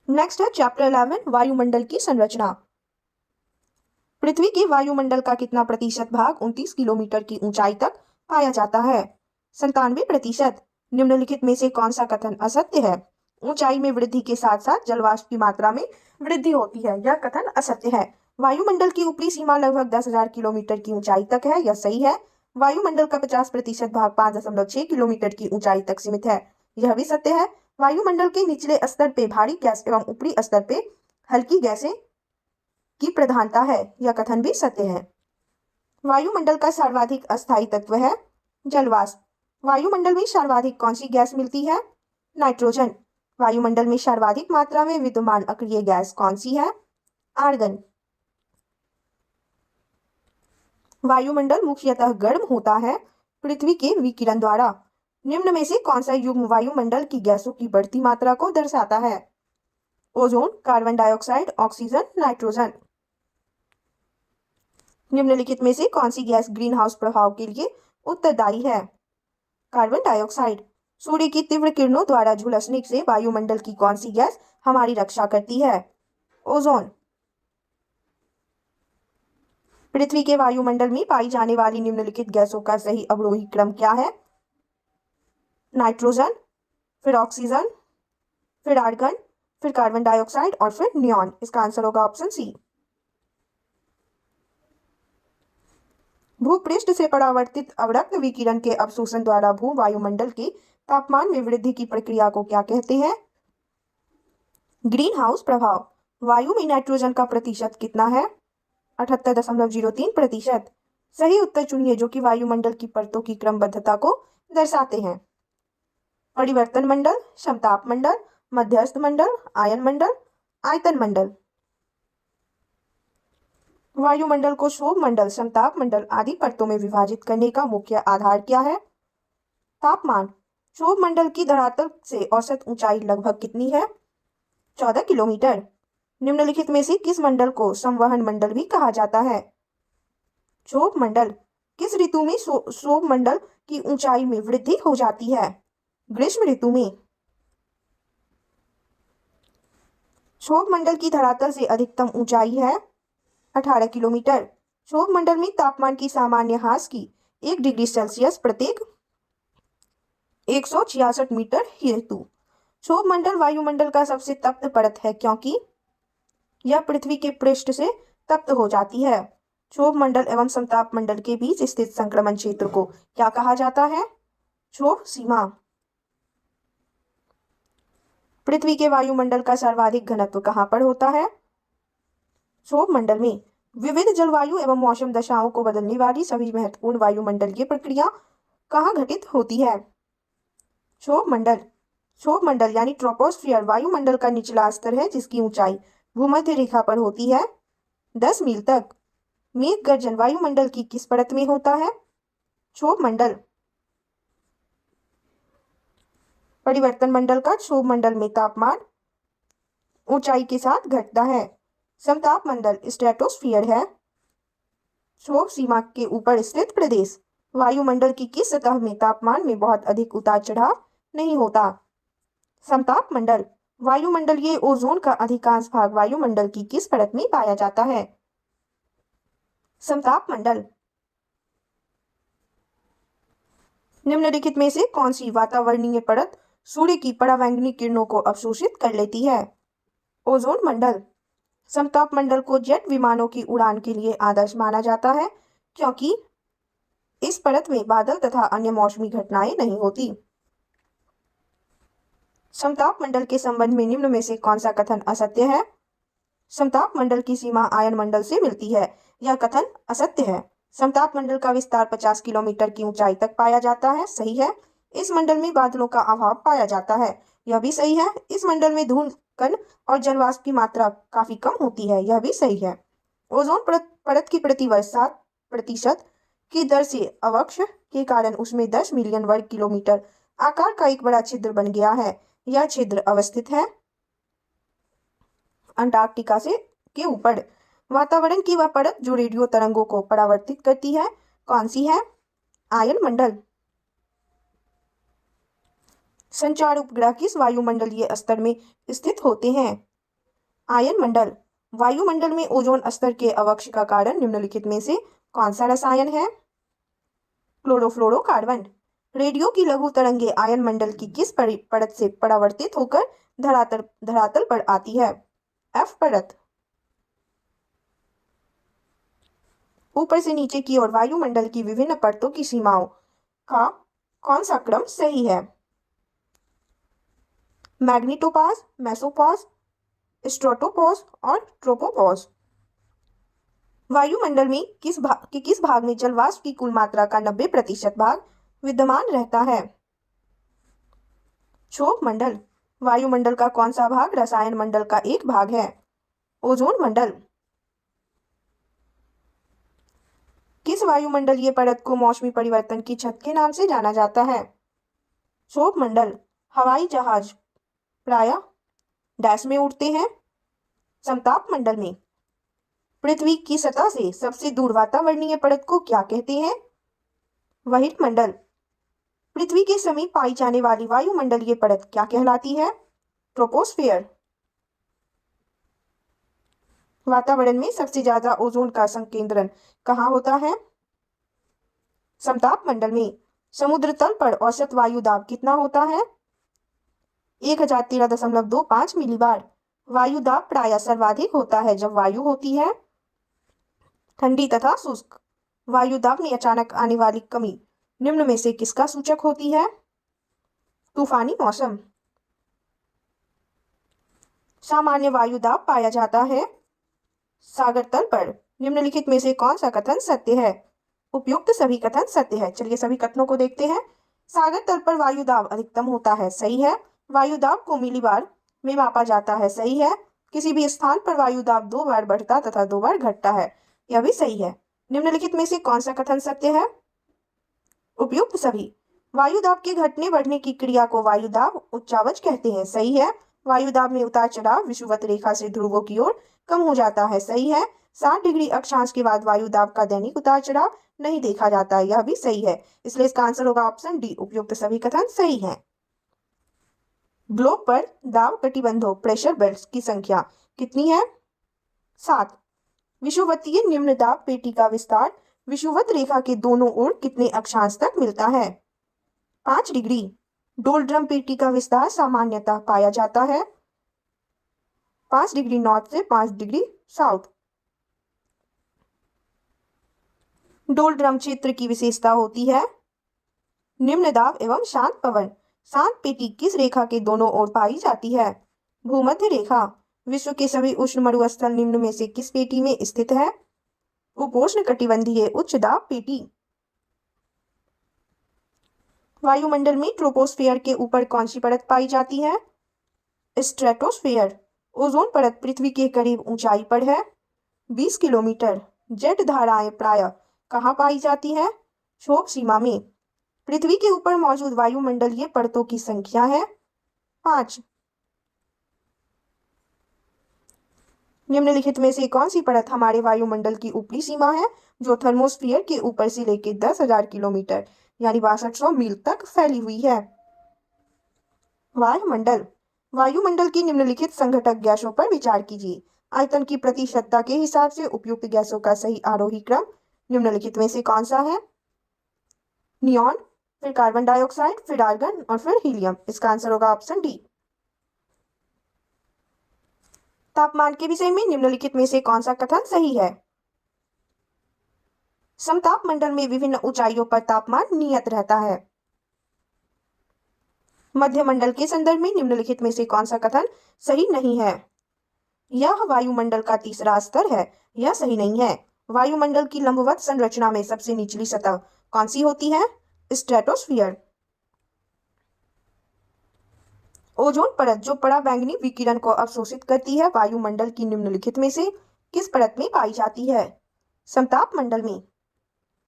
Next है chapter 11 वायुमंडल की संरचना। पृथ्वी के वायुमंडल का कितना प्रतिशत भाग 29 किलोमीटर की ऊंचाई तक पाया जाता है? 97%। निम्नलिखित में से कौन सा कथन असत्य है? ऊंचाई में वृद्धि के साथ साथ जलवाष्प की मात्रा में वृद्धि होती है, यह कथन असत्य है। वायुमंडल की ऊपरी सीमा लगभग 10,000 किलोमीटर की ऊंचाई तक है, यह सही है। वायुमंडल का 50% भाग 5.6 किलोमीटर की ऊंचाई तक सीमित है, यह भी सत्य है। वायुमंडल के निचले स्तर पे भारी गैस एवं ऊपरी स्तर पे हल्की गैसें की प्रधानता है, यह कथन भी सत्य है। वायुमंडल का सर्वाधिक अस्थायी तत्व है जलवाष्प। वायुमंडल में सर्वाधिक कौन सी गैस मिलती है? नाइट्रोजन। वायुमंडल में सर्वाधिक मात्रा में विद्यमान अक्रिय गैस कौन सी है? आर्गन। वायुमंडल मुख्यतः गर्म होता है पृथ्वी के विकिरण द्वारा। निम्न में से कौन सा युग्म वायुमंडल की गैसों की बढ़ती मात्रा को दर्शाता है? Ozone, carbon dioxide, oxygen, nitrogen. निम्नलिखित में से कौन सी गैस ग्रीन हाउस प्रभाव के लिए उत्तरदायी है? Carbon dioxide. सूर्य की तीव्र किरणों द्वारा झुलसने से वायुमंडल की कौन सी गैस हमारी रक्षा करती है? ओजोन। पृथ्वी के वायुमंडल में पाई जाने वाली निम्नलिखित गैसों का सही अवरोही क्रम क्या है? नाइट्रोजन, फिर ऑक्सीजन, फिर आर्गन, फिर कार्बन डाइऑक्साइड और फिर नियॉन। इसका आंसर होगा ऑप्शन सी। भूपृष्ठ से परावर्तित अवरक्त विकिरण के अवशोषण द्वारा भू वायुमंडल के तापमान में वृद्धि की प्रक्रिया को क्या कहते हैं? ग्रीन हाउस प्रभाव। वायु में नाइट्रोजन का प्रतिशत कितना है? 78.03%। सही उत्तर चुनिए जो कि वायुमंडल की परतों की क्रमबद्धता को दर्शाते हैं। परिवर्तन मंडल, समताप मंडल, मध्यस्थ मंडल, आयन मंडल, आयतन मंडल। वायुमंडल को क्षोभ मंडल, समताप मंडल आदि परतों में विभाजित करने का मुख्य आधार क्या है? तापमान। क्षोभ मंडल की धरातल से औसत ऊंचाई लगभग कितनी है? 14 किलोमीटर। निम्नलिखित में से किस मंडल को संवहन मंडल भी कहा जाता है? क्षोभ मंडल। किस ऋतु में क्षोभ मंडल की ऊंचाई में वृद्धि हो जाती है? ग्रीष्म ऋतु में। क्षोभ मंडल की धरातल से अधिकतम ऊंचाई है 18 किलोमीटर। क्षोभ मंडल में तापमान की सामान्य ह्रास की 1 डिग्री सेल्सियस प्रत्येक 166 मीटर हेतु। क्षोभ मंडल वायुमंडल का सबसे तप्त परत है क्योंकि यह पृथ्वी के पृष्ठ से तप्त हो जाती है। क्षोभ मंडल एवं समताप मंडल के बीच स्थित संक्रमण क्षेत्र को क्या कहा जाता है? क्षोभ सीमा। पृथ्वी के वायुमंडल का सर्वाधिक घनत्व कहाँ पर होता है? क्षोभ मंडल में। विविध जलवायु एवं मौसम दशाओं को बदलने वाली सभी महत्वपूर्ण वायुमंडलीय प्रक्रिया कहाँ घटित होती है? क्षोभ मंडल। क्षोभ मंडल यानी ट्रोपोस्फियर वायुमंडल का निचला स्तर है जिसकी ऊंचाई भूमध्य रेखा पर होती है 10 मील तक। मेघ गर्जन वायुमंडल की किस परत में होता है? क्षोभ मंडल। परिवर्तन मंडल का क्षोभ मंडल में तापमान ऊंचाई के साथ घटता है। समताप मंडल स्ट्रेटोस्फियर है। क्षोभ सीमा के ऊपर स्थित प्रदेश। वायुमंडल की किस सतह में तापमान में बहुत अधिक उतार चढ़ाव नहीं होता? समताप मंडल। वायुमंडलीय ओजोन का अधिकांश भाग वायुमंडल की किस परत में पाया जाता है? समताप मंडल। निम्नलिखित में से कौन सी वातावरणीय परत सूर्य की परावैंगनी किरणों को अवशोषित कर लेती है? ओजोन मंडल। समताप मंडल को जेट विमानों की उड़ान के लिए आदर्श माना जाता है क्योंकि इस परत में बादल तथा अन्य मौसमी घटनाएं नहीं होती। समताप मंडल के संबंध में निम्न में से कौन सा कथन असत्य है? समताप मंडल की सीमा आयन मंडल से मिलती है, यह कथन असत्य है। समताप मंडल का विस्तार 50 किलोमीटर की ऊंचाई तक पाया जाता है, सही है। इस मंडल में बादलों का अभाव पाया जाता है, यह भी सही है। इस मंडल में धूल कण और जलवाष्प की मात्रा काफी कम होती है, यह भी सही है। ओजोन परत की प्रतिवर्ष 7% की दर से अवक्ष के कारण उसमें 10 मिलियन वर्ग किलोमीटर आकार का एक बड़ा छिद्र बन गया है। यह छिद्र अवस्थित है अंटार्कटिका से के ऊपर। वातावरण की वह परत जो रेडियो तरंगों को परावर्तित करती है कौन सी है? आयन मंडल। संचार उपग्रह किस वायुमंडलीय स्तर में स्थित होते हैं? आयन मंडल। वायुमंडल में ओजोन स्तर के अवक्ष का कारण निम्नलिखित में से कौन सा रसायन है? क्लोरोफ्लोरोकार्बन। रेडियो की लघु तरंगे आयन मंडल की किस परत से परावर्तित होकर धरातल पर आती है? एफ परत। ऊपर से नीचे की ओर वायुमंडल की विभिन्न परतों की सीमाओं का कौन सा क्रम सही है? मैग्नीटोपॉज, मेसोपॉज, स्ट्रेटोपॉज और ट्रोपोपॉज। वायुमंडल में किस भाग में जल वाष्प की कुल मात्रा का 90% भाग विद्यमान रहता है? क्षोभ मंडल। वायुमंडल का कौन सा भाग रसायन मंडल का एक भाग है? ओजोन मंडल। किस वायुमंडलीय परत को मौसमी परिवर्तन की छत के नाम से जाना जाता है? क्षोभ मंडल। हवाई जहाज प्रायः डैश में उड़ते हैं? समताप मंडल में। पृथ्वी की सतह से सबसे दूर वातावरणीय परत को क्या कहते हैं? वहित मंडल। पृथ्वी के समीप पाई जाने वाली वायुमंडलीय परत क्या कहलाती है? ट्रोपोस्फियर। वातावरण में सबसे ज्यादा ओजोन का संकेंद्रण कहाँ होता है? समताप मंडल में। समुद्र तल पर औसत वायु दाब कितना होता है? 1013.25 मिलीबार। वायु दाब प्रायः सर्वाधिक होता है जब वायु होती है ठंडी तथा शुष्क। वायु दाब में अचानक आने वाली कमी निम्न में से किसका सूचक होती है? तूफानी मौसम। सामान्य वायु दाब पाया जाता है सागर तल पर। निम्नलिखित में से कौन सा कथन सत्य है? उपयुक्त सभी कथन सत्य है। चलिए सभी कथनों को देखते हैं। सागर तल पर वायु दाब अधिकतम होता है, सही है। वायु दाब को मिलीबार में मापा जाता है, सही है। किसी भी स्थान पर वायु दाब 2 बार बढ़ता तथा 2 बार घटता है, यह भी सही है। निम्नलिखित में से कौन सा कथन सत्य है? उपयुक्त सभी। वायु दाब के घटने बढ़ने की क्रिया को वायु दाब उच्चावच कहते हैं, सही है। वायु दाब में उतार चढ़ाव विषुवत रेखा से ध्रुवों की ओर कम हो जाता है, सही है। 60 डिग्री अक्षांश के बाद वायु दाब का दैनिक उतार चढ़ाव नहीं देखा जाता है, यह भी सही है। इसलिए इसका आंसर होगा ऑप्शन डी। उपयुक्त सभी कथन सही हैं। ग्लोब पर दाब कटिबंधों प्रेशर बेल्ट्स की संख्या कितनी है? 7। विषुवतीय निम्न दाब पेटी का विस्तार विषुवत रेखा के दोनों ओर कितने अक्षांश तक मिलता है? 5 डिग्री। डोलड्रम पेटी का विस्तार सामान्यतः पाया जाता है 5 डिग्री नॉर्थ से 5 डिग्री साउथ। डोलड्रम क्षेत्र की विशेषता होती है निम्न दाब एवं शांत पवन। शांत पेटी किस रेखा के दोनों ओर पाई जाती है? भूमध्य रेखा। विश्व के सभी उष्ण मरुस्थल निम्न में से किस पेटी में स्थित है? उपोष्ण कटिबंधीय उच्च दाब पेटी। वायुमंडल में ट्रोपोस्फियर के ऊपर कौन सी परत पाई जाती है? स्ट्रेटोस्फियर। ओजोन परत पृथ्वी के करीब ऊंचाई पर है 20 किलोमीटर। जेट धाराएं प्रायः कहाँ पाई जाती है? क्षोभ सीमा में। पृथ्वी के ऊपर मौजूद वायुमंडलीय परतों की संख्या है 5। निम्नलिखित में से कौन सी परत हमारे वायुमंडल की ऊपरी सीमा है जो थर्मोस्फियर के ऊपर से लेकर 10,000 किलोमीटर यानी 6200 मील तक फैली हुई है? वायुमंडल। वायुमंडल की निम्नलिखित संघटक गैसों पर विचार कीजिए। आयतन की प्रतिशतता के हिसाब से उपयुक्त गैसों का सही आरोही क्रम निम्नलिखित में से कौन सा है? नियॉन, फिर कार्बन डाइऑक्साइड, फिर आर्गन और फिर हीलियम। इसका आंसर होगा ऑप्शन डी। तापमान के विषय में निम्नलिखित में से कौन सा कथन सही है? समताप मंडल में विभिन्न ऊंचाइयों पर तापमान नियत रहता है। मध्य मंडल के संदर्भ में निम्नलिखित में से कौन सा कथन सही नहीं है? यह वायुमंडल का तीसरा स्तर है, यह सही नहीं है। वायुमंडल की लंबवत संरचना में सबसे निचली सतह कौन सी होती है? स्ट्रेटोस्फियर। ओजोन परत जो पराबैंगनी विकिरण को अवशोषित करती है वायुमंडल की निम्नलिखित में से किस परत में पाई जाती है? समताप मंडल में।